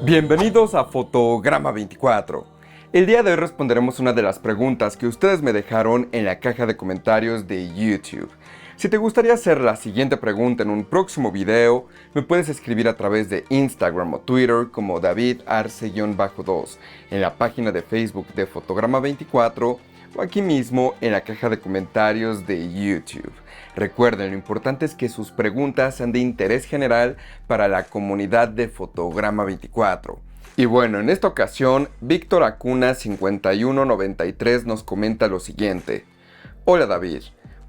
Bienvenidos a Fotograma 24. El día de hoy responderemos una de las preguntas que ustedes me dejaron en la caja de comentarios de YouTube. Si te gustaría hacer la siguiente pregunta en un próximo video, me puedes escribir a través de Instagram o Twitter como David Arce-2, en la página de Facebook de Fotograma 24 o aquí mismo en la caja de comentarios de YouTube. Recuerden, lo importante es que sus preguntas sean de interés general para la comunidad de Fotograma 24. Y bueno, en esta ocasión, Víctor Acuna 5193 nos comenta lo siguiente. Hola David,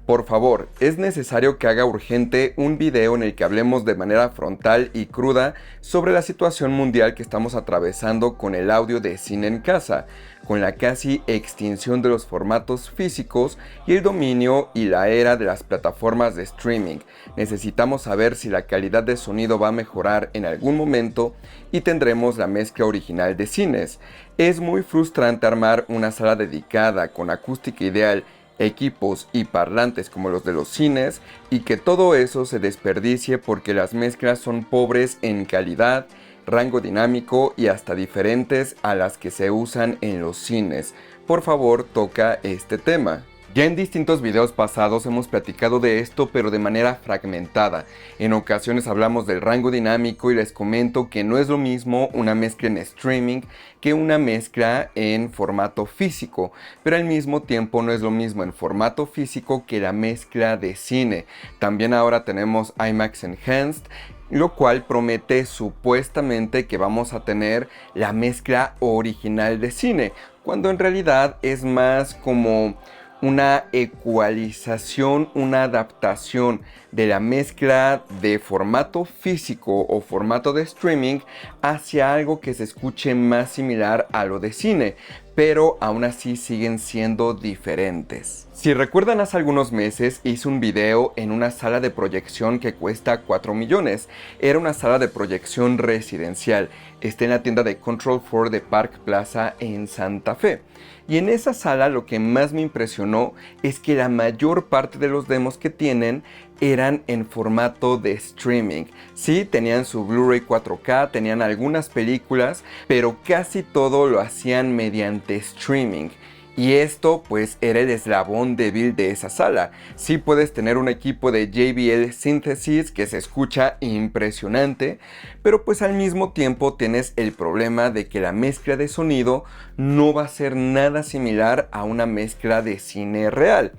por favor, es necesario que haga urgente un video en el que hablemos de manera frontal y cruda sobre la situación mundial que estamos atravesando con el audio de cine en casa, con la casi extinción de los formatos físicos y el dominio y la era de las plataformas de streaming. Necesitamos saber si la calidad de sonido va a mejorar en algún momento y tendremos la mezcla original de cines. Es muy frustrante armar una sala dedicada con acústica ideal, equipos y parlantes como los de los cines y que todo eso se desperdicie porque las mezclas son pobres en calidad, rango dinámico y hasta diferentes a las que se usan en los cines. Por favor, toca este tema. Ya en distintos videos pasados hemos platicado de esto, pero de manera fragmentada. En ocasiones hablamos del rango dinámico y les comento que no es lo mismo una mezcla en streaming que una mezcla en formato físico, pero al mismo tiempo no es lo mismo en formato físico que la mezcla de cine. También ahora tenemos IMAX Enhanced, lo cual promete supuestamente que vamos a tener la mezcla original de cine, cuando en realidad es más como una ecualización, una adaptación de la mezcla de formato físico o formato de streaming hacia algo que se escuche más similar a lo de cine, pero aún así siguen siendo diferentes. Si recuerdan, hace algunos meses hice un video en una sala de proyección que cuesta 4 millones. Era una sala de proyección residencial. Está en la tienda de Control 4 de Park Plaza en Santa Fe. Y en esa sala lo que más me impresionó es que la mayor parte de los demos que tienen eran en formato de streaming. Sí, tenían su Blu-ray 4K, tenían algunas películas, pero casi todo lo hacían mediante streaming. Y esto pues era el eslabón débil de esa sala. Sí puedes tener un equipo de JBL Synthesis que se escucha impresionante, pero pues al mismo tiempo tienes el problema de que la mezcla de sonido no va a ser nada similar a una mezcla de cine real.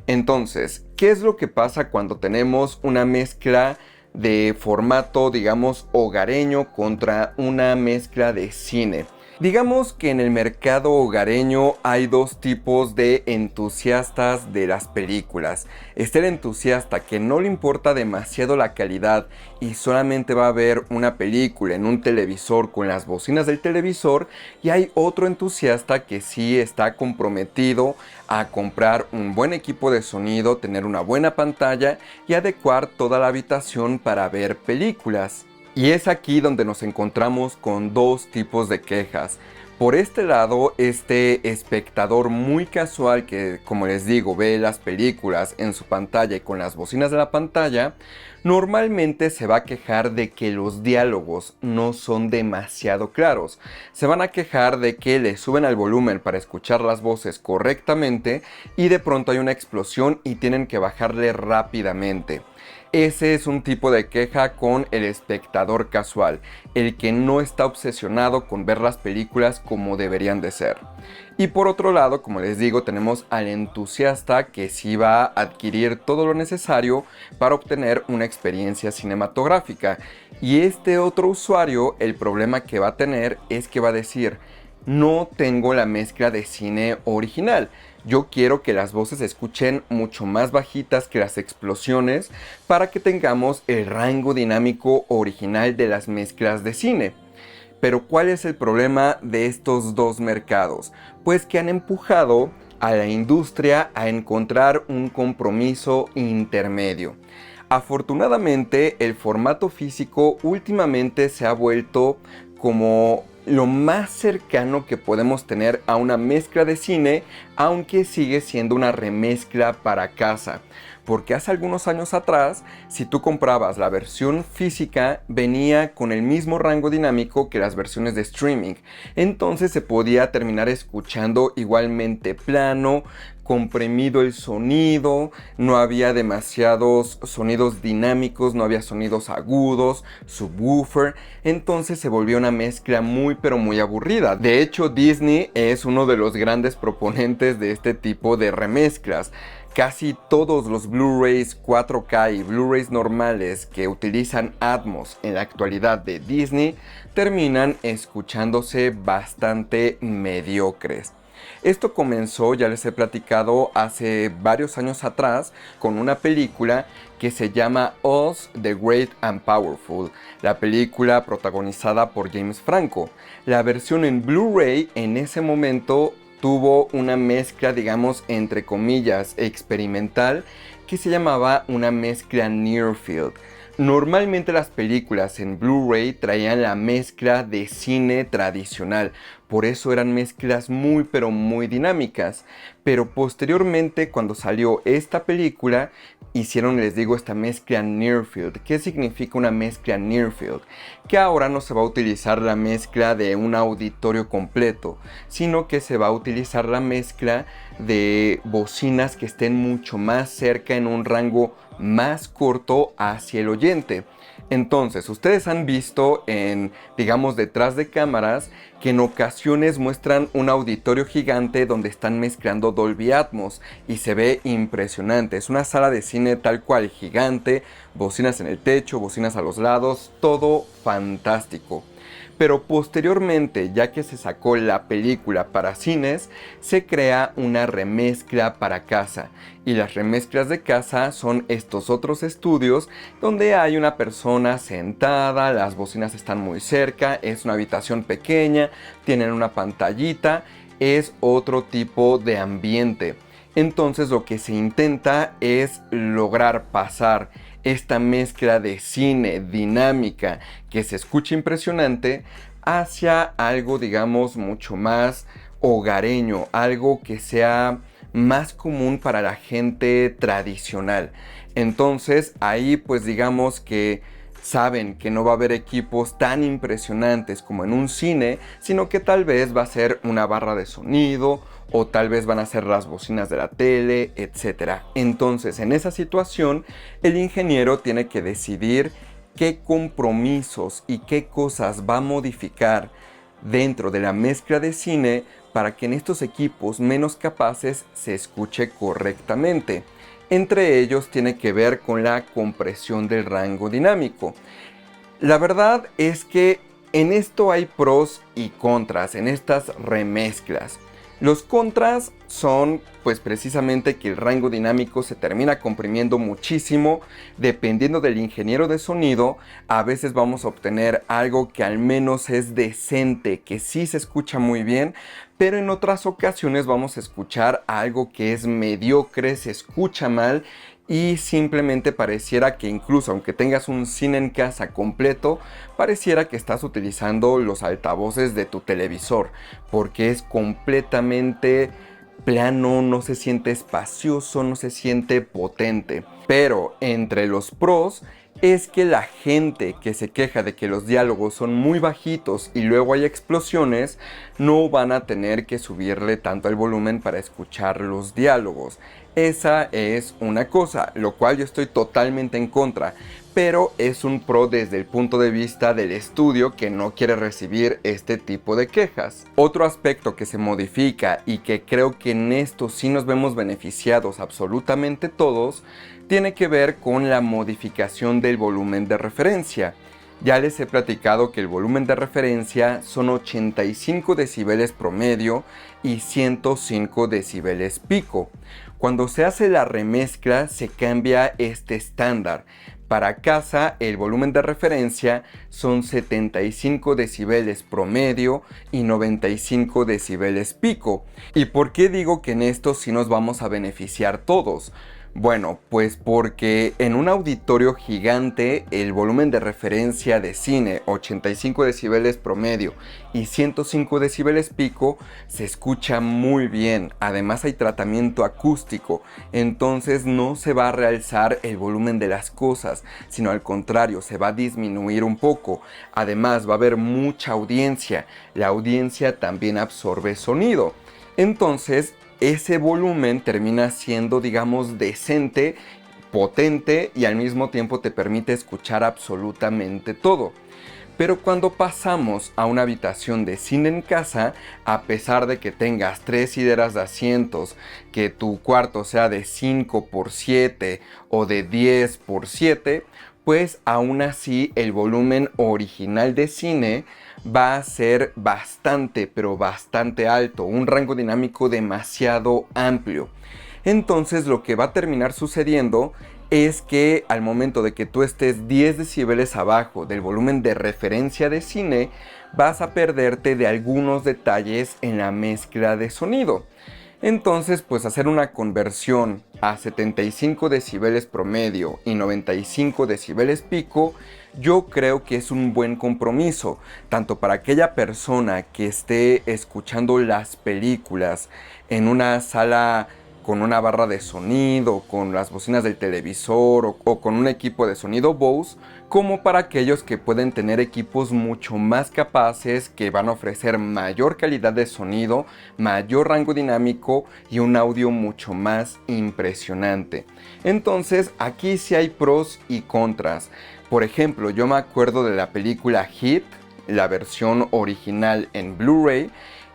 Entonces, ¿qué es lo que pasa cuando tenemos una mezcla de formato, digamos, hogareño contra una mezcla de cine? Digamos que en el mercado hogareño hay dos tipos de entusiastas de las películas. Está el entusiasta que no le importa demasiado la calidad y solamente va a ver una película en un televisor con las bocinas del televisor, y hay otro entusiasta que sí está comprometido a comprar un buen equipo de sonido, tener una buena pantalla y adecuar toda la habitación para ver películas. Y es aquí donde nos encontramos con dos tipos de quejas. Por este lado, este espectador muy casual que, como les digo, ve las películas en su pantalla y con las bocinas de la pantalla, normalmente se va a quejar de que los diálogos no son demasiado claros. Se van a quejar de que le suben al volumen para escuchar las voces correctamente y de pronto hay una explosión y tienen que bajarle rápidamente. Ese es un tipo de queja con el espectador casual, el que no está obsesionado con ver las películas como deberían de ser. Y por otro lado, como les digo, tenemos al entusiasta que sí va a adquirir todo lo necesario para obtener una experiencia cinematográfica. Y este otro usuario, el problema que va a tener es que va a decir: no tengo la mezcla de cine original. Yo quiero que las voces se escuchen mucho más bajitas que las explosiones para que tengamos el rango dinámico original de las mezclas de cine. Pero ¿cuál es el problema de estos dos mercados? Pues que han empujado a la industria a encontrar un compromiso intermedio. Afortunadamente, el formato físico últimamente se ha vuelto como lo más cercano que podemos tener a una mezcla de cine, aunque sigue siendo una remezcla para casa. porque hace algunos años atrás, si tú comprabas la versión física, venía con el mismo rango dinámico que las versiones de streaming. Entonces se podía terminar escuchando igualmente plano, comprimido el sonido, no había demasiados sonidos dinámicos, no había sonidos agudos, subwoofer, entonces se volvió una mezcla muy pero muy aburrida. De hecho, Disney es uno de los grandes proponentes de este tipo de remezclas. Casi todos los Blu-rays 4K y Blu-rays normales que utilizan Atmos en la actualidad de Disney terminan escuchándose bastante mediocres. Esto comenzó, ya les he platicado, hace varios años atrás con una película que se llama Oz the Great and Powerful, la película protagonizada por James Franco. La versión en Blu-ray en ese momento tuvo una mezcla, digamos, entre comillas, experimental, que se llamaba una mezcla Near Field. Normalmente las películas en Blu-ray traían la mezcla de cine tradicional, por eso eran mezclas muy pero muy dinámicas. Pero posteriormente, cuando salió esta película, hicieron, les digo, esta mezcla Near Field. ¿Qué significa una mezcla Near Field? Que ahora no se va a utilizar la mezcla de un auditorio completo, sino que se va a utilizar la mezcla de bocinas que estén mucho más cerca, en un rango más corto hacia el oyente. Entonces, ustedes han visto digamos, detrás de cámaras, que en ocasiones muestran un auditorio gigante donde están mezclando Dolby Atmos y se ve impresionante. Es una sala de cine tal cual, gigante, bocinas en el techo, bocinas a los lados, todo fantástico. Pero posteriormente, ya que se sacó la película para cines, se crea una remezcla para casa. Y las remezclas de casa son estos otros estudios donde hay una persona sentada, las bocinas están muy cerca, es una habitación pequeña, tienen una pantallita, es otro tipo de ambiente. Entonces lo que se intenta es lograr pasar esta mezcla de cine dinámica que se escucha impresionante hacia algo, digamos, mucho más hogareño, algo que sea más común para la gente tradicional. Entonces ahí pues digamos que saben que no va a haber equipos tan impresionantes como en un cine, sino que tal vez va a ser una barra de sonido, o tal vez van a ser las bocinas de la tele, etc. Entonces, en esa situación, el ingeniero tiene que decidir qué compromisos y qué cosas va a modificar dentro de la mezcla de cine para que en estos equipos menos capaces se escuche correctamente. Entre ellos tiene que ver con la compresión del rango dinámico. La verdad es que en esto hay pros y contras, en estas remezclas. Los contras son pues precisamente que el rango dinámico se termina comprimiendo muchísimo. Dependiendo del ingeniero de sonido, a veces vamos a obtener algo que al menos es decente, que sí se escucha muy bien, pero en otras ocasiones vamos a escuchar algo que es mediocre, se escucha mal y simplemente pareciera que, incluso aunque tengas un cine en casa completo, pareciera que estás utilizando los altavoces de tu televisor, porque es completamente plano, no se siente espacioso, no se siente potente. Pero entre los pros es que la gente que se queja de que los diálogos son muy bajitos y luego hay explosiones, no van a tener que subirle tanto el volumen para escuchar los diálogos. Esa es una cosa, lo cual yo estoy totalmente en contra, pero es un pro desde el punto de vista del estudio que no quiere recibir este tipo de quejas. Otro aspecto que se modifica y que creo que en esto sí nos vemos beneficiados absolutamente todos, tiene que ver con la modificación del volumen de referencia. Ya les he platicado que el volumen de referencia son 85 decibeles promedio y 105 decibeles pico. Cuando se hace la remezcla se cambia este estándar. Para casa el volumen de referencia son 75 decibeles promedio y 95 decibeles pico. ¿Y por qué digo que en esto sí nos vamos a beneficiar todos? Bueno, pues porque en un auditorio gigante el volumen de referencia de cine, 85 decibeles promedio y 105 decibeles pico, se escucha muy bien. Además hay tratamiento acústico, entonces no se va a realzar el volumen de las cosas, sino al contrario, se va a disminuir un poco. Además va a haber mucha audiencia, la audiencia también absorbe sonido. Entonces, ese volumen termina siendo, digamos, decente, potente y al mismo tiempo te permite escuchar absolutamente todo. Pero cuando pasamos a una habitación de cine en casa, a pesar de que tengas 3 hileras de asientos, que tu cuarto sea de 5 por 7 o de 10 por 7, pues aún así el volumen original de cine va a ser bastante, pero bastante alto, un rango dinámico demasiado amplio. Entonces lo que va a terminar sucediendo es que al momento de que tú estés 10 decibeles abajo del volumen de referencia de cine, vas a perderte de algunos detalles en la mezcla de sonido. Entonces, pues hacer una conversión a 75 decibeles promedio y 95 decibeles pico, yo creo que es un buen compromiso, tanto para aquella persona que esté escuchando las películas en una sala con una barra de sonido, con las bocinas del televisor o con un equipo de sonido Bose, como para aquellos que pueden tener equipos mucho más capaces, que van a ofrecer mayor calidad de sonido, mayor rango dinámico y un audio mucho más impresionante. Entonces aquí sí hay pros y contras. Por ejemplo, yo me acuerdo de la película Hit, la versión original en Blu-ray,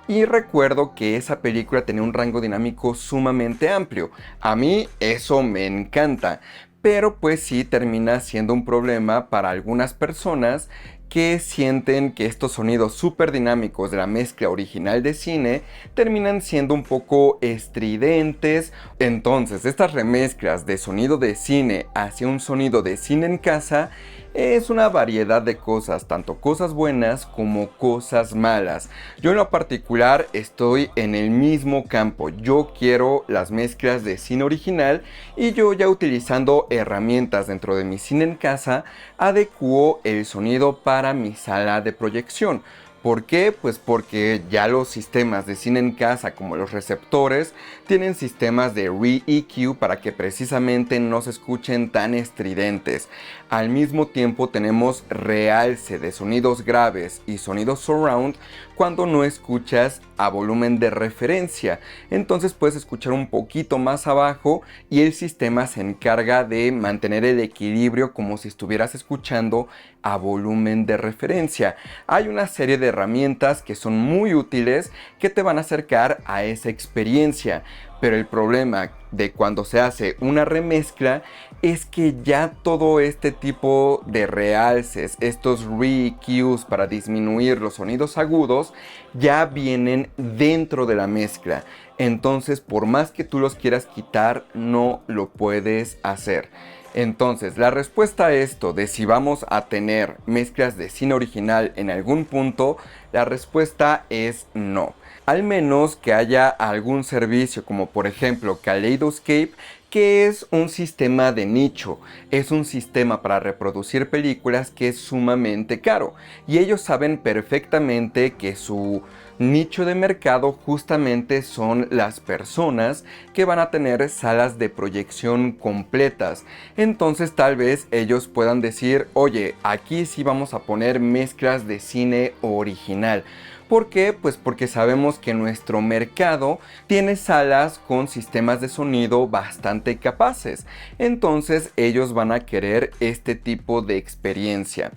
y recuerdo que esa película tenía un rango dinámico sumamente amplio. A mí eso me encanta, pero pues sí termina siendo un problema para algunas personas que sienten que estos sonidos súper dinámicos de la mezcla original de cine terminan siendo un poco estridentes. Entonces estas remezclas de sonido de cine hacia un sonido de cine en casa es una variedad de cosas, tanto cosas buenas como cosas malas. Yo en lo particular estoy en el mismo campo. Yo quiero las mezclas de cine original y yo, ya utilizando herramientas dentro de mi cine en casa, adecuo el sonido para mi sala de proyección. ¿Por qué? Pues porque ya los sistemas de cine en casa, como los receptores, tienen sistemas de Re-EQ para que precisamente no se escuchen tan estridentes. Al mismo tiempo tenemos realce de sonidos graves y sonidos surround cuando no escuchas a volumen de referencia. Entonces puedes escuchar un poquito más abajo y el sistema se encarga de mantener el equilibrio como si estuvieras escuchando a volumen de referencia. Hay una serie de herramientas que son muy útiles que te van a acercar a esa experiencia. Pero el problema de cuando se hace una remezcla es que ya todo este tipo de realces, estos re-EQs para disminuir los sonidos agudos, ya vienen dentro de la mezcla. Entonces, por más que tú los quieras quitar, no lo puedes hacer. Entonces, la respuesta a esto de si vamos a tener mezclas de cine original en algún punto, la respuesta es no. Al menos que haya algún servicio como por ejemplo Kaleidoscape, que es un sistema de nicho, es un sistema para reproducir películas que es sumamente caro y ellos saben perfectamente que su nicho de mercado justamente son las personas que van a tener salas de proyección completas. Entonces tal vez ellos puedan decir, oye, aquí sí vamos a poner mezclas de cine original. ¿Por qué? Pues porque sabemos que nuestro mercado tiene salas con sistemas de sonido bastante capaces. Entonces ellos van a querer este tipo de experiencia.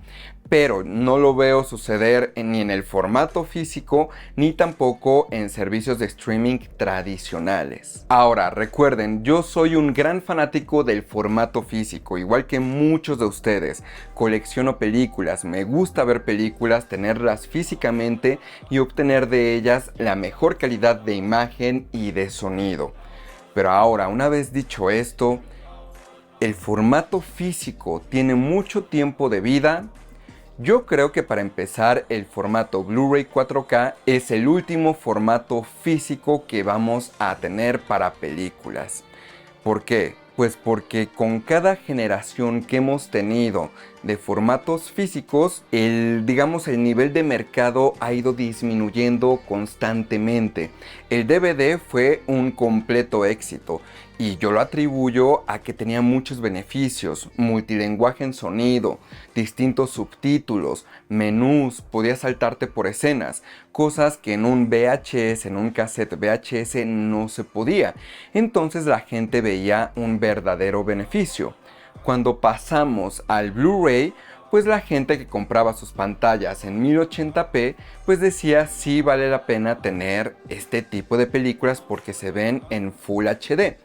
Pero no lo veo suceder ni en el formato físico ni tampoco en servicios de streaming tradicionales. Ahora, recuerden, yo soy un gran fanático del formato físico, igual que muchos de ustedes. Colecciono películas, me gusta ver películas, tenerlas físicamente y obtener de ellas la mejor calidad de imagen y de sonido. Pero ahora, una vez dicho esto, el formato físico tiene mucho tiempo de vida. Yo creo que para empezar el formato Blu-ray 4K es el último formato físico que vamos a tener para películas. ¿Por qué? Pues porque con cada generación que hemos tenido de formatos físicos, el nivel de mercado ha ido disminuyendo constantemente. El DVD fue un completo éxito y yo lo atribuyo a que tenía muchos beneficios: multilingüe en sonido, distintos subtítulos, menús, podías saltarte por escenas, cosas que en un VHS, en un cassette VHS no se podía. Entonces la gente veía un verdadero beneficio. Cuando pasamos al Blu-ray, pues la gente que compraba sus pantallas en 1080p, pues decía sí vale la pena tener este tipo de películas porque se ven en Full HD.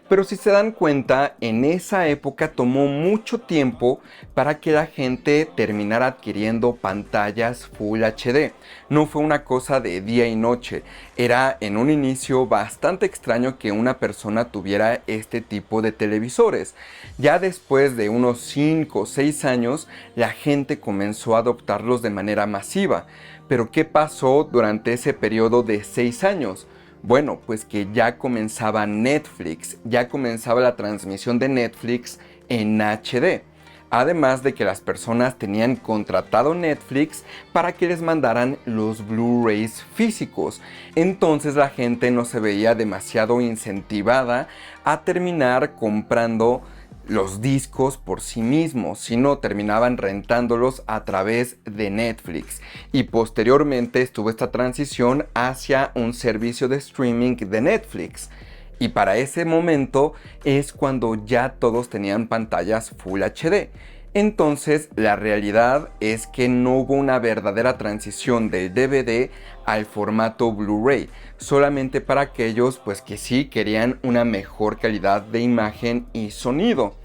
Pero si se dan cuenta, en esa época tomó mucho tiempo para que la gente terminara adquiriendo pantallas Full HD. No fue una cosa de día y noche. Era en un inicio bastante extraño que una persona tuviera este tipo de televisores. Ya después de unos 5 o 6 años, la gente comenzó a adoptarlos de manera masiva. Pero ¿qué pasó durante ese periodo de 6 años? Bueno, pues que ya comenzaba Netflix, ya comenzaba la transmisión de Netflix en HD. Además de que las personas tenían contratado Netflix para que les mandaran los Blu-rays físicos. Entonces la gente no se veía demasiado incentivada a terminar comprando los discos por sí mismos, sino terminaban rentándolos a través de Netflix. Y posteriormente estuvo esta transición hacia un servicio de streaming de Netflix. Y para ese momento es cuando ya todos tenían pantallas Full HD. Entonces la realidad es que no hubo una verdadera transición del DVD al formato Blu-ray, solamente para aquellos pues que sí querían una mejor calidad de imagen y sonido.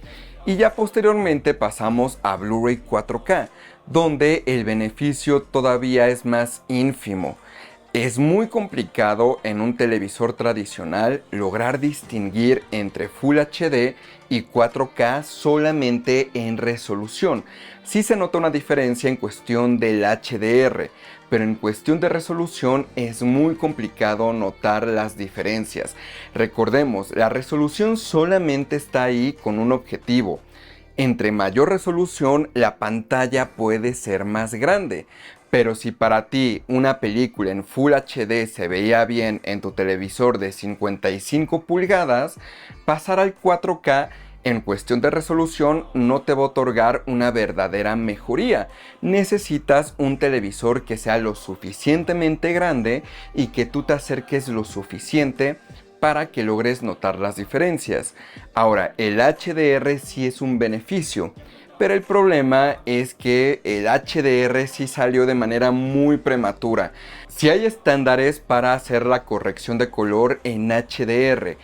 Y ya posteriormente pasamos a Blu-ray 4K, donde el beneficio todavía es más ínfimo. Es muy complicado en un televisor tradicional lograr distinguir entre Full HD y 4K solamente en resolución. Sí se nota una diferencia en cuestión del HDR, pero en cuestión de resolución es muy complicado notar las diferencias. Recordemos, la resolución solamente está ahí con un objetivo. Entre mayor resolución, la pantalla puede ser más grande. Pero si para ti una película en Full HD se veía bien en tu televisor de 55 pulgadas, pasar al 4K en cuestión de resolución no te va a otorgar una verdadera mejoría. Necesitas un televisor que sea lo suficientemente grande y que tú te acerques lo suficiente para que logres notar las diferencias. Ahora, el HDR sí es un beneficio, pero el problema es que el HDR sí salió de manera muy prematura. Sí hay estándares para hacer la corrección de color en HDR,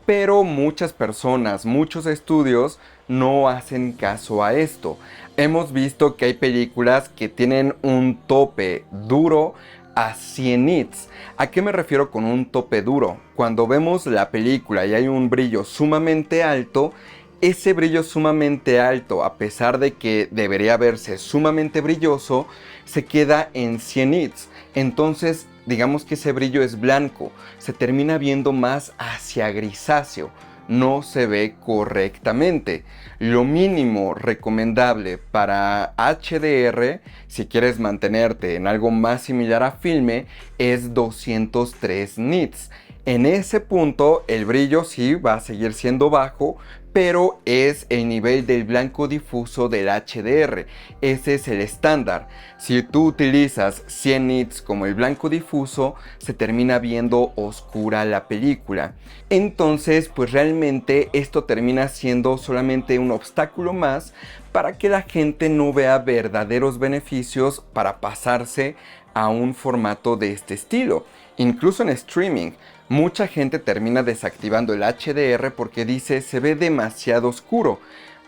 pero muchas personas, muchos estudios no hacen caso a esto. Hemos visto que hay películas que tienen un tope duro a 100 nits. ¿A qué me refiero con un tope duro? Cuando vemos la película y hay un brillo sumamente alto, ese brillo sumamente alto, a pesar de que debería verse sumamente brilloso, se queda en 100 nits. Entonces, digamos que ese brillo es blanco, se termina viendo más hacia grisáceo, no se ve correctamente. Lo mínimo recomendable para HDR, si quieres mantenerte en algo más similar a filme, es 203 nits. En ese punto el brillo sí va a seguir siendo bajo, pero es el nivel del blanco difuso del HDR. Ese es el estándar. Si tú utilizas 100 nits como el blanco difuso, se termina viendo oscura la película. Entonces, pues realmente esto termina siendo solamente un obstáculo más para que la gente no vea verdaderos beneficios para pasarse a un formato de este estilo. Incluso en streaming, mucha gente termina desactivando el HDR porque dice se ve demasiado oscuro,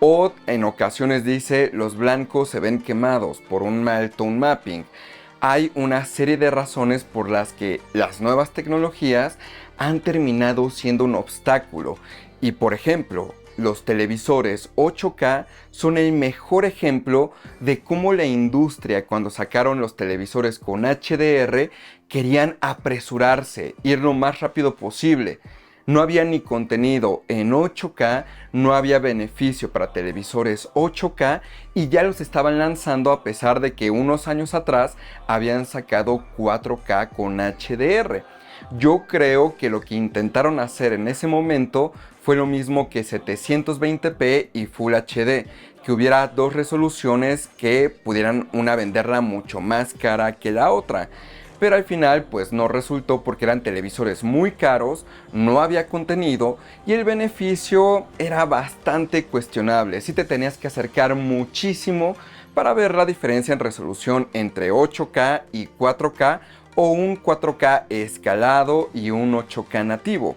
o en ocasiones dice los blancos se ven quemados por un mal tone mapping. Hay una serie de razones por las que las nuevas tecnologías han terminado siendo un obstáculo. Y por ejemplo, los televisores 8K son el mejor ejemplo de cómo la industria, cuando sacaron los televisores con HDR, querían apresurarse, ir lo más rápido posible. No había ni contenido en 8K, no había beneficio para televisores 8K y ya los estaban lanzando a pesar de que unos años atrás habían sacado 4K con HDR. Yo creo que lo que intentaron hacer en ese momento fue lo mismo que 720p y Full HD, que hubiera dos resoluciones que pudieran una venderla mucho más cara que la otra. Pero al final pues no resultó porque eran televisores muy caros, no había contenido y el beneficio era bastante cuestionable. Sí te tenías que acercar muchísimo para ver la diferencia en resolución entre 8K y 4K o un 4K escalado y un 8K nativo.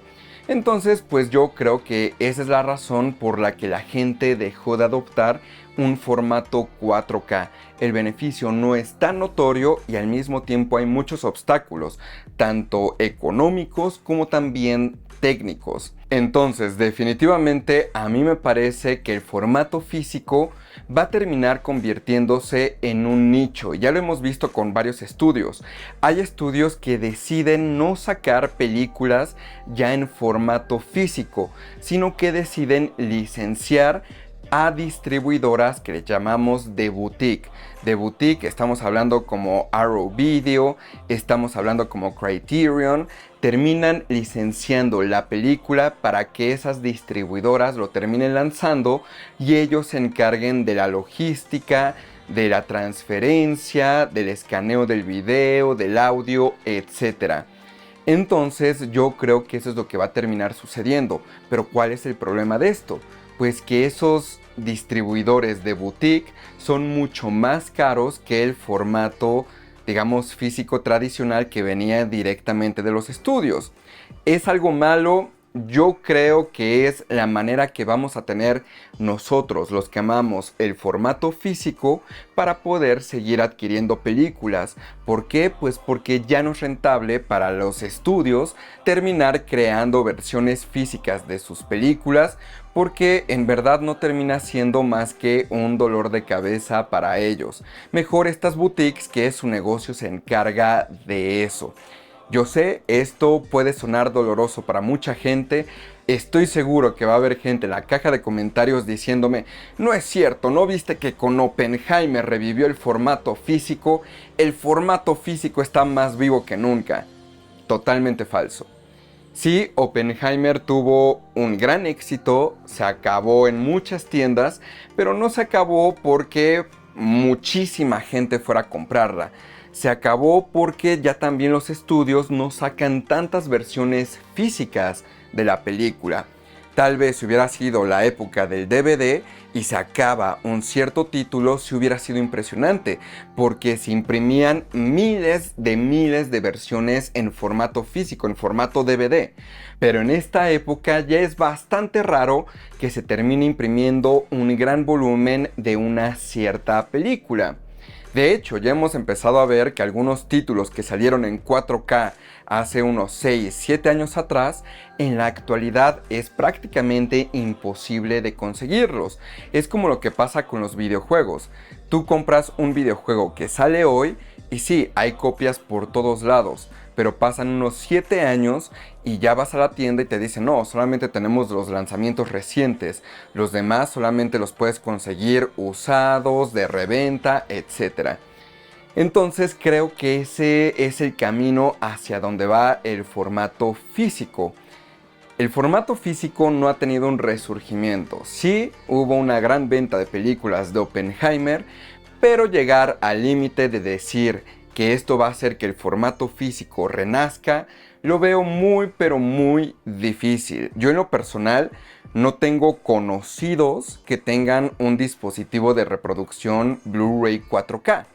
Entonces pues yo creo que esa es la razón por la que la gente dejó de adoptar un formato 4K. El beneficio no es tan notorio y al mismo tiempo hay muchos obstáculos, tanto económicos como también técnicos. Entonces, definitivamente a mí me parece que el formato físico va a terminar convirtiéndose en un nicho. Ya lo hemos visto con varios estudios. Hay estudios que deciden no sacar películas ya en formato físico, sino que deciden licenciar a distribuidoras que le llamamos de boutique. De boutique estamos hablando como Arrow Video, estamos hablando como Criterion. Terminan licenciando la película para que esas distribuidoras lo terminen lanzando y ellos se encarguen de la logística, de la transferencia, del escaneo del video, del audio, etc. Entonces yo creo que eso es lo que va a terminar sucediendo. Pero ¿cuál es el problema de esto? Pues que esos distribuidores de boutique son mucho más caros que el formato, digamos, físico tradicional que venía directamente de los estudios. ¿Es algo malo? Yo creo que es la manera que vamos a tener nosotros, los que amamos el formato físico, para poder seguir adquiriendo películas. ¿Por qué? Pues porque ya no es rentable para los estudios terminar creando versiones físicas de sus películas, porque en verdad no termina siendo más que un dolor de cabeza para ellos. Mejor estas boutiques, que su negocio se encarga de eso. Yo sé, esto puede sonar doloroso para mucha gente. Estoy seguro que va a haber gente en la caja de comentarios diciéndome: no es cierto, ¿no viste que con Oppenheimer revivió el formato físico? El formato físico está más vivo que nunca. Totalmente falso. Sí, Oppenheimer tuvo un gran éxito, se acabó en muchas tiendas, pero no se acabó porque muchísima gente fuera a comprarla. Se acabó porque ya también los estudios no sacan tantas versiones físicas de la película. Tal vez si hubiera sido la época del DVD y se acaba un cierto título, si hubiera sido impresionante, porque se imprimían miles de versiones en formato físico, en formato DVD. Pero en esta época ya es bastante raro que se termine imprimiendo un gran volumen de una cierta película. De hecho, ya hemos empezado a ver que algunos títulos que salieron en 4K hace unos 6-7 años atrás, en la actualidad es prácticamente imposible de conseguirlos. Es como lo que pasa con los videojuegos. Tú compras un videojuego que sale hoy y sí, hay copias por todos lados, pero pasan unos 7 años y ya vas a la tienda y te dicen: no, solamente tenemos los lanzamientos recientes, los demás solamente los puedes conseguir usados, de reventa, etc. Entonces creo que ese es el camino hacia donde va el formato físico. El formato físico no ha tenido un resurgimiento. Sí, hubo una gran venta de películas de Oppenheimer, pero llegar al límite de decir que esto va a hacer que el formato físico renazca, lo veo muy pero muy difícil. Yo en lo personal no tengo conocidos que tengan un dispositivo de reproducción Blu-ray 4K.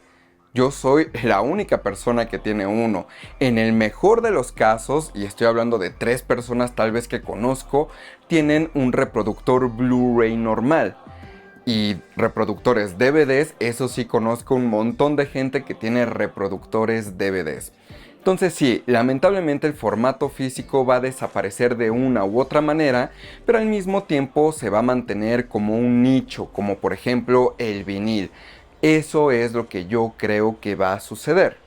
Yo soy la única persona que tiene uno. En el mejor de los casos, y estoy hablando de 3 personas tal vez que conozco, tienen un reproductor Blu-ray normal. Y reproductores DVDs, eso sí conozco un montón de gente que tiene reproductores DVDs. Entonces sí, lamentablemente el formato físico va a desaparecer de una u otra manera, pero al mismo tiempo se va a mantener como un nicho, como por ejemplo el vinil. Eso es lo que yo creo que va a suceder.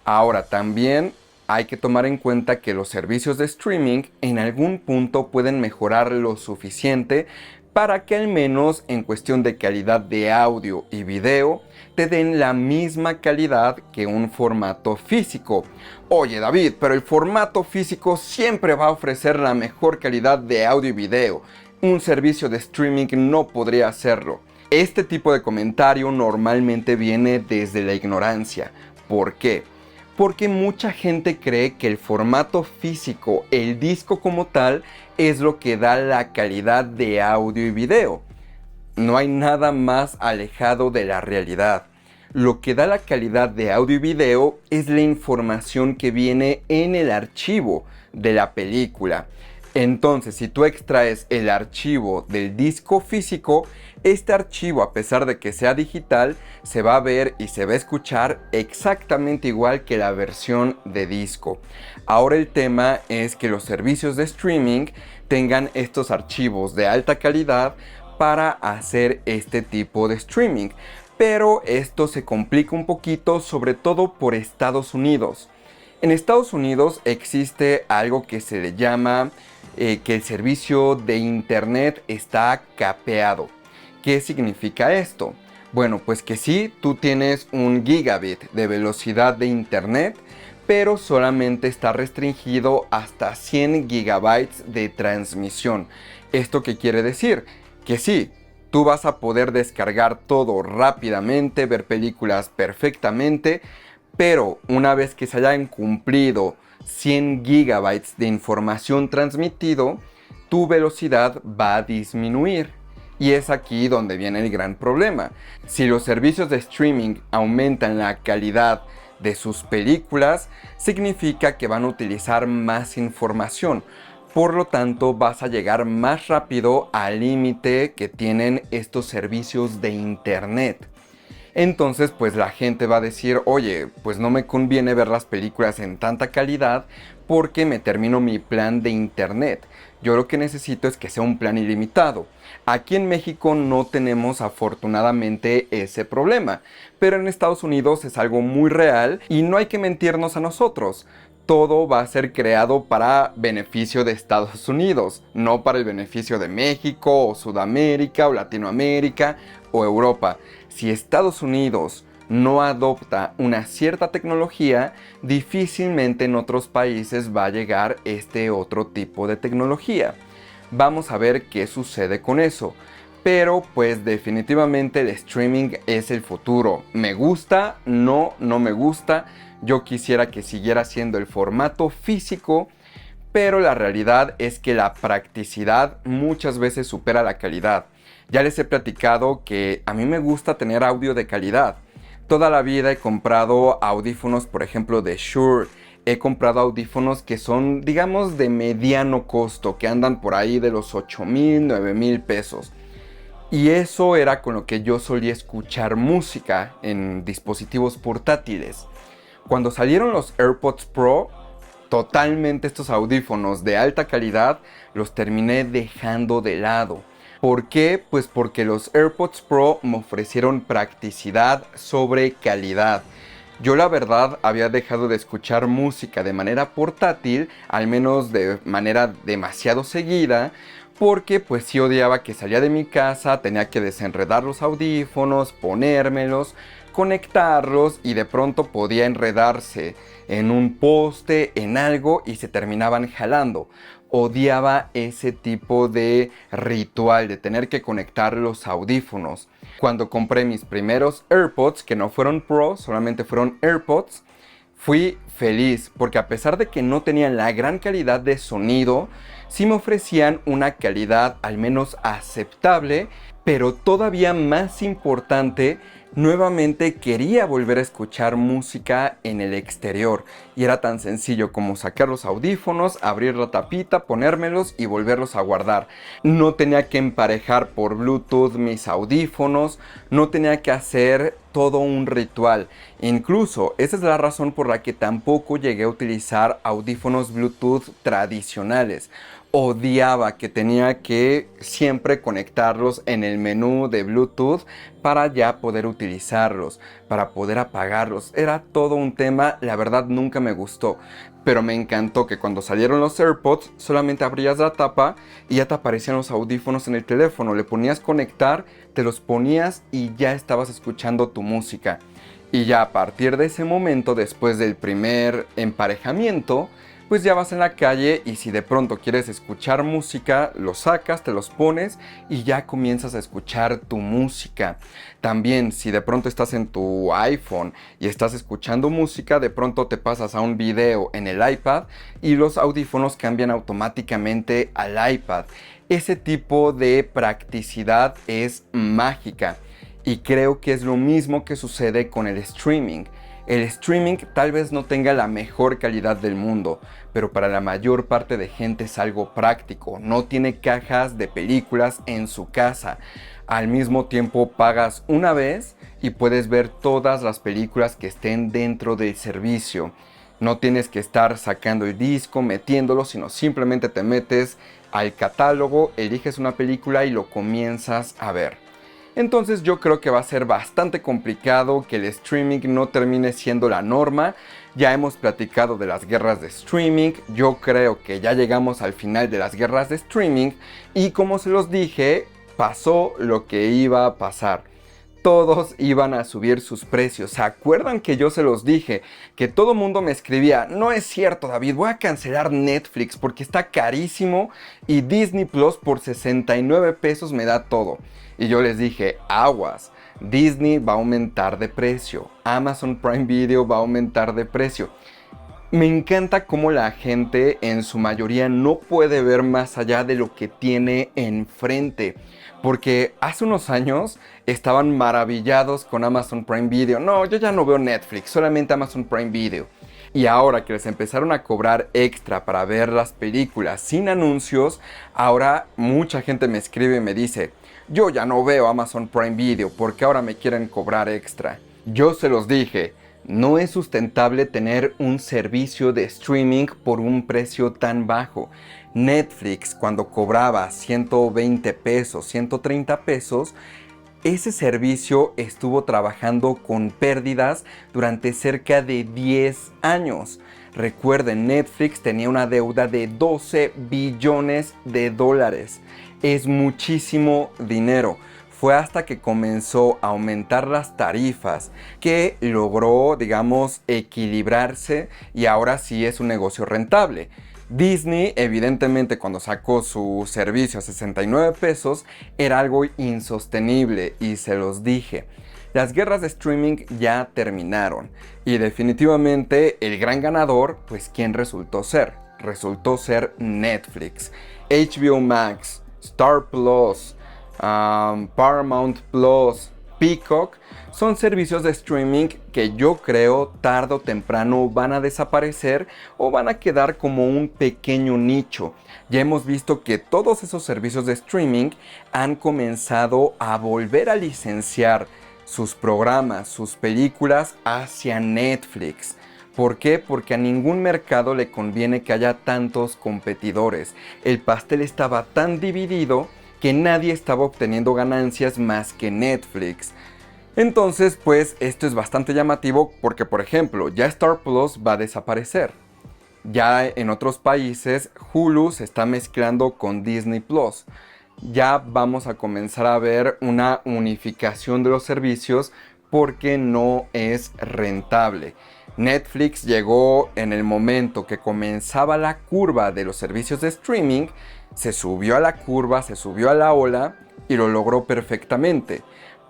Ahora también hay que tomar en cuenta que los servicios de streaming en algún punto pueden mejorar lo suficiente para que al menos en cuestión de calidad de audio y video te den la misma calidad que un formato físico. Oye David, pero el formato físico siempre va a ofrecer la mejor calidad de audio y video. Un servicio de streaming no podría hacerlo. Este tipo de comentario normalmente viene desde la ignorancia. ¿Por qué? Porque mucha gente cree que el formato físico, el disco como tal, es lo que da la calidad de audio y video. No hay nada más alejado de la realidad. Lo que da la calidad de audio y video es la información que viene en el archivo de la película. Entonces, si tú extraes el archivo del disco físico, este archivo, a pesar de que sea digital, se va a ver y se va a escuchar exactamente igual que la versión de disco. Ahora el tema es que los servicios de streaming tengan estos archivos de alta calidad para hacer este tipo de streaming. Pero esto se complica un poquito, sobre todo por Estados Unidos. En Estados Unidos existe algo que se le llama que el servicio de internet está capeado. ¿Qué significa esto? Bueno, pues que sí, tú tienes un gigabit de velocidad de internet, pero solamente está restringido hasta 100 gigabytes de transmisión. ¿Esto qué quiere decir? Que sí, tú vas a poder descargar todo rápidamente, ver películas perfectamente, pero una vez que se hayan cumplido 100 gigabytes de información transmitido, tu velocidad va a disminuir. Y es aquí donde viene el gran problema. Si los servicios de streaming aumentan la calidad de sus películas, significa que van a utilizar más información. Por lo tanto, vas a llegar más rápido al límite que tienen estos servicios de internet. Entonces, pues la gente va a decir, oye, pues no me conviene ver las películas en tanta calidad porque me termino mi plan de internet. Yo lo que necesito es que sea un plan ilimitado. Aquí en México no tenemos afortunadamente ese problema, pero en Estados Unidos es algo muy real y no hay que mentirnos a nosotros. Todo va a ser creado para beneficio de Estados Unidos, no para el beneficio de México o Sudamérica o Latinoamérica o Europa. Si Estados Unidos no adopta una cierta tecnología, difícilmente en otros países va a llegar este otro tipo de tecnología. Vamos a ver qué sucede con eso. Pero pues definitivamente el streaming es el futuro. ¿Me gusta? No, no me gusta. Yo quisiera que siguiera siendo el formato físico, pero la realidad es que la practicidad muchas veces supera la calidad. Ya les he platicado que a mí me gusta tener audio de calidad. Toda la vida he comprado audífonos, por ejemplo, de Shure. He comprado audífonos que son, digamos, de mediano costo, que andan por ahí de los 8,000, 9,000 pesos. Y eso era con lo que yo solía escuchar música en dispositivos portátiles. Cuando salieron los AirPods Pro, totalmente estos audífonos de alta calidad los terminé dejando de lado. ¿Por qué? Pues porque los AirPods Pro me ofrecieron practicidad sobre calidad. Yo la verdad había dejado de escuchar música de manera portátil, al menos de manera demasiado seguida, porque pues sí odiaba que salía de mi casa, tenía que desenredar los audífonos, ponérmelos, conectarlos y de pronto podía enredarse en un poste, en algo y se terminaban jalando. Odiaba ese tipo de ritual de tener que conectar los audífonos. Cuando compré mis primeros AirPods, que no fueron Pro, solamente fueron AirPods, fui feliz porque a pesar de que no tenían la gran calidad de sonido, sí me ofrecían una calidad al menos aceptable, pero todavía más importante, nuevamente quería volver a escuchar música en el exterior y era tan sencillo como sacar los audífonos, abrir la tapita, ponérmelos y volverlos a guardar. No tenía que emparejar por Bluetooth mis audífonos, no tenía que hacer todo un ritual. Incluso esa es la razón por la que tampoco llegué a utilizar audífonos Bluetooth tradicionales, odiaba que tenía que siempre conectarlos en el menú de Bluetooth para ya poder utilizarlos, para poder apagarlos. Era todo un tema, la verdad nunca me gustó. Pero me encantó que cuando salieron los AirPods solamente abrías la tapa y ya te aparecían los audífonos en el teléfono. Le ponías conectar, te los ponías y ya estabas escuchando tu música. Y ya a partir de ese momento, después del primer emparejamiento, pues ya vas en la calle y si de pronto quieres escuchar música, los sacas, te los pones y ya comienzas a escuchar tu música. También si de pronto estás en tu iPhone y estás escuchando música, de pronto te pasas a un video en el iPad y los audífonos cambian automáticamente al iPad. Ese tipo de practicidad es mágica y creo que es lo mismo que sucede con el streaming. El streaming tal vez no tenga la mejor calidad del mundo, pero para la mayor parte de gente es algo práctico. No tiene cajas de películas en su casa. Al mismo tiempo pagas una vez y puedes ver todas las películas que estén dentro del servicio. No tienes que estar sacando el disco, metiéndolo, sino simplemente te metes al catálogo, eliges una película y lo comienzas a ver. Entonces yo creo que va a ser bastante complicado que el streaming no termine siendo la norma. Ya hemos platicado de las guerras de streaming, yo creo que ya llegamos al final de las guerras de streaming y como se los dije, pasó lo que iba a pasar. Todos iban a subir sus precios. ¿Se acuerdan que yo se los dije? Que todo mundo me escribía, no es cierto David, voy a cancelar Netflix porque está carísimo y Disney Plus por 69 pesos me da todo. Y yo les dije, aguas, Disney va a aumentar de precio, Amazon Prime Video va a aumentar de precio. Me encanta cómo la gente en su mayoría no puede ver más allá de lo que tiene enfrente. Porque hace unos años estaban maravillados con Amazon Prime Video. No, yo ya no veo Netflix, solamente Amazon Prime Video. Y ahora que les empezaron a cobrar extra para ver las películas sin anuncios, ahora mucha gente me escribe y me dice, yo ya no veo Amazon Prime Video porque ahora me quieren cobrar extra. Yo se los dije, no es sustentable tener un servicio de streaming por un precio tan bajo. Netflix cuando cobraba 120 pesos, 130 pesos, ese servicio estuvo trabajando con pérdidas durante cerca de 10 años. Recuerden, Netflix tenía una deuda de 12 billones de dólares. Es muchísimo dinero. Fue hasta que comenzó a aumentar las tarifas que logró, digamos, equilibrarse y ahora sí es un negocio rentable. Disney, evidentemente, cuando sacó su servicio a 69 pesos, era algo insostenible y se los dije. Las guerras de streaming ya terminaron y definitivamente el gran ganador, pues ¿quién resultó ser? Resultó ser Netflix, HBO Max, Star Plus, Paramount Plus, Peacock, son servicios de streaming que yo creo tarde o temprano van a desaparecer o van a quedar como un pequeño nicho. Ya hemos visto que todos esos servicios de streaming han comenzado a volver a licenciar sus programas, sus películas hacia Netflix. ¿Por qué? Porque a ningún mercado le conviene que haya tantos competidores. El pastel estaba tan dividido que nadie estaba obteniendo ganancias más que Netflix. Entonces, pues esto es bastante llamativo porque, por ejemplo, ya Star Plus va a desaparecer. Ya en otros países Hulu se está mezclando con Disney Plus. Ya vamos a comenzar a ver una unificación de los servicios porque no es rentable. Netflix llegó en el momento que comenzaba la curva de los servicios de streaming, se subió a la curva, se subió a la ola y lo logró perfectamente.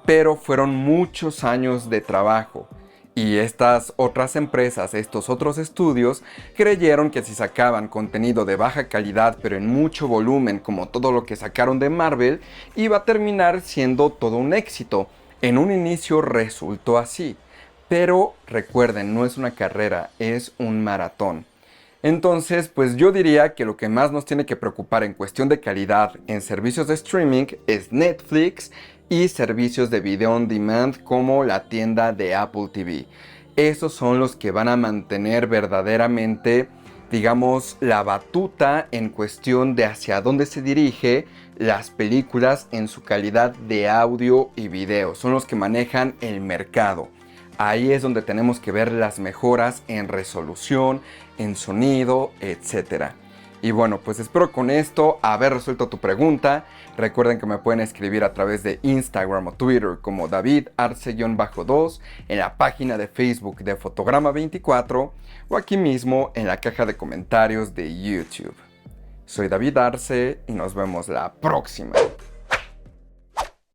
Pero fueron muchos años de trabajo. Y estas otras empresas, estos otros estudios, creyeron que si sacaban contenido de baja calidad pero en mucho volumen como todo lo que sacaron de Marvel, iba a terminar siendo todo un éxito. En un inicio resultó así. Pero recuerden, no es una carrera, es un maratón. Entonces, pues yo diría que lo que más nos tiene que preocupar en cuestión de calidad en servicios de streaming es Netflix y servicios de video on demand como la tienda de Apple TV. Esos son los que van a mantener verdaderamente digamos, la batuta en cuestión de hacia dónde se dirige las películas en su calidad de audio y video. Son los que manejan el mercado. Ahí es donde tenemos que ver las mejoras en resolución, en sonido, etc. Y bueno, pues espero con esto haber resuelto tu pregunta. Recuerden que me pueden escribir a través de Instagram o Twitter como David Arce-2, en la página de Facebook de Fotograma 24 o aquí mismo en la caja de comentarios de YouTube. Soy David Arce y nos vemos la próxima.